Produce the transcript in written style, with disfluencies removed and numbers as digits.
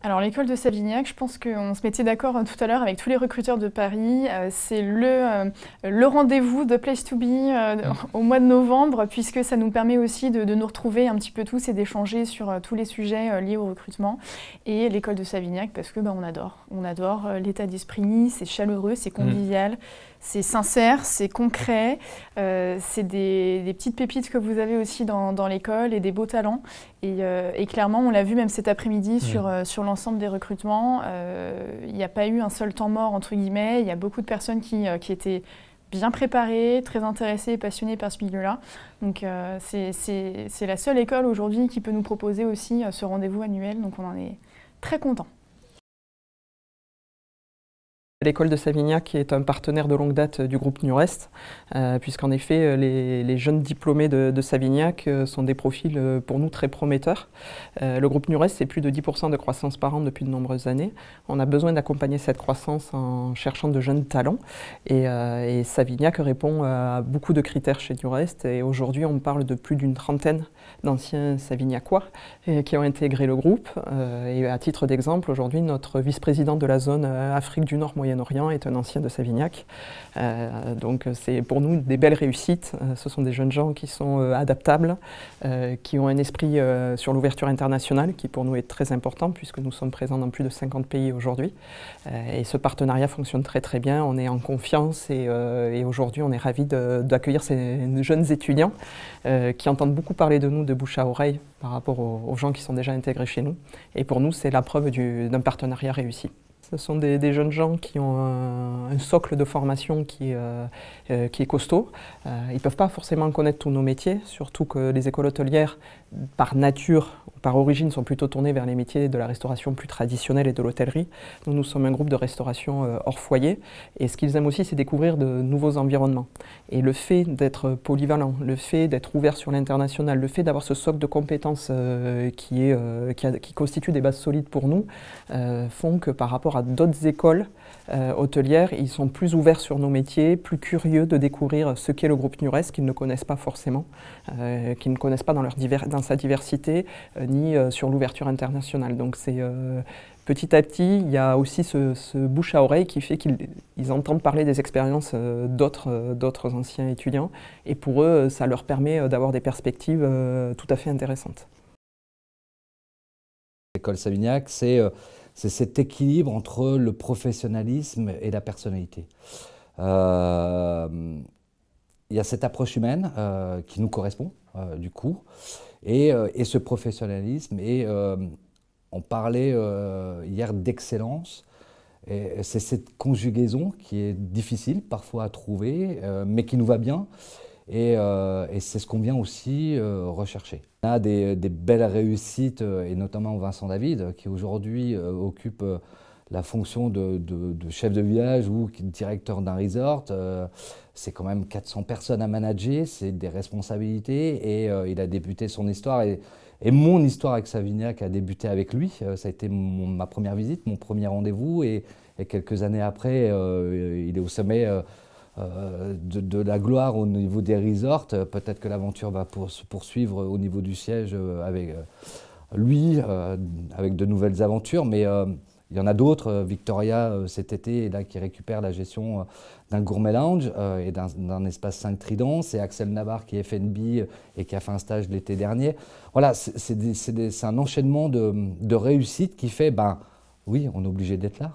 Alors l'école de Savignac, je pense qu'on se mettait d'accord tout à l'heure avec tous les recruteurs de Paris. C'est le rendez-vous de Place to Be au mois de novembre, puisque ça nous permet aussi de nous retrouver un petit peu tous et d'échanger sur tous les sujets liés au recrutement. Et l'école de Savignac, parce que on adore l'état d'esprit, c'est chaleureux, c'est convivial. C'est sincère, c'est concret, c'est des petites pépites que vous avez aussi dans l'école et des beaux talents. Et clairement, on l'a vu même cet après-midi sur l'ensemble des recrutements, il n'y a pas eu un seul temps mort, entre guillemets. Il y a beaucoup de personnes qui étaient bien préparées, très intéressées et passionnées par ce milieu-là. Donc c'est la seule école aujourd'hui qui peut nous proposer aussi ce rendez-vous annuel, donc on en est très contents. L'école de Savignac est un partenaire de longue date du groupe Nurest, puisqu'en effet les jeunes diplômés de Savignac sont des profils pour nous très prometteurs. Le groupe Nurest, c'est plus de 10% de croissance par an depuis de nombreuses années. On a besoin d'accompagner cette croissance en cherchant de jeunes talents, et Savignac répond à beaucoup de critères chez Nurest, et aujourd'hui on parle de plus d'une trentaine d'anciens Savignacois qui ont intégré le groupe. Et à titre d'exemple, aujourd'hui notre vice-président de la zone Afrique du Nord Moyen-Orient est un ancien de Savignac. Donc c'est pour nous des belles réussites. Ce sont des jeunes gens qui sont adaptables, qui ont un esprit sur l'ouverture internationale qui pour nous est très important puisque nous sommes présents dans plus de 50 pays aujourd'hui. Et ce partenariat fonctionne très très bien, on est en confiance et aujourd'hui on est ravis d'accueillir ces jeunes étudiants qui entendent beaucoup parler de nous de bouche à oreille par rapport aux gens qui sont déjà intégrés chez nous. Et pour nous c'est la preuve d'un partenariat réussi. Ce sont des jeunes gens qui ont un socle de formation qui est costaud. Ils ne peuvent pas forcément connaître tous nos métiers, surtout que les écoles hôtelières, par nature, par origine, sont plutôt tournées vers les métiers de la restauration plus traditionnelle et de l'hôtellerie. Nous sommes un groupe de restauration hors foyer. Et ce qu'ils aiment aussi, c'est découvrir de nouveaux environnements. Et le fait d'être polyvalent, le fait d'être ouvert sur l'international, le fait d'avoir ce socle de compétences qui constitue des bases solides pour nous, font que par rapport à d'autres écoles hôtelières, ils sont plus ouverts sur nos métiers, plus curieux de découvrir ce qu'est le groupe Nurest, qu'ils ne connaissent pas forcément, qu'ils ne connaissent pas dans sa diversité, ni sur l'ouverture internationale. Donc c'est petit à petit, il y a aussi ce bouche à oreille qui fait qu'ils entendent parler des expériences d'autres anciens étudiants, et pour eux, ça leur permet d'avoir des perspectives tout à fait intéressantes. L'école Savignac, c'est cet équilibre entre le professionnalisme et la personnalité. Il y a cette approche humaine qui nous correspond, du coup, et ce professionnalisme. Et on parlait hier d'excellence. C'est cette conjugaison qui est difficile parfois à trouver, mais qui nous va bien. Et c'est ce qu'on vient aussi rechercher. On a des belles réussites, et notamment Vincent David, qui aujourd'hui occupe la fonction de chef de village ou directeur d'un resort. C'est quand même 400 personnes à manager, c'est des responsabilités, et il a débuté son histoire. Et mon histoire avec Savignac a débuté avec lui. Ça a été ma première visite, mon premier rendez-vous, et quelques années après, il est au sommet de la gloire au niveau des resorts. Peut-être que l'aventure va se poursuivre au niveau du siège avec lui, avec de nouvelles aventures, mais il y en a d'autres. Victoria cet été là, qui récupère la gestion d'un gourmet lounge et d'un espace 5 Trident. C'est Axel Navarre qui est FNB et qui a fait un stage l'été dernier. Voilà, c'est un enchaînement de réussites qui fait, ben oui, on est obligé d'être là.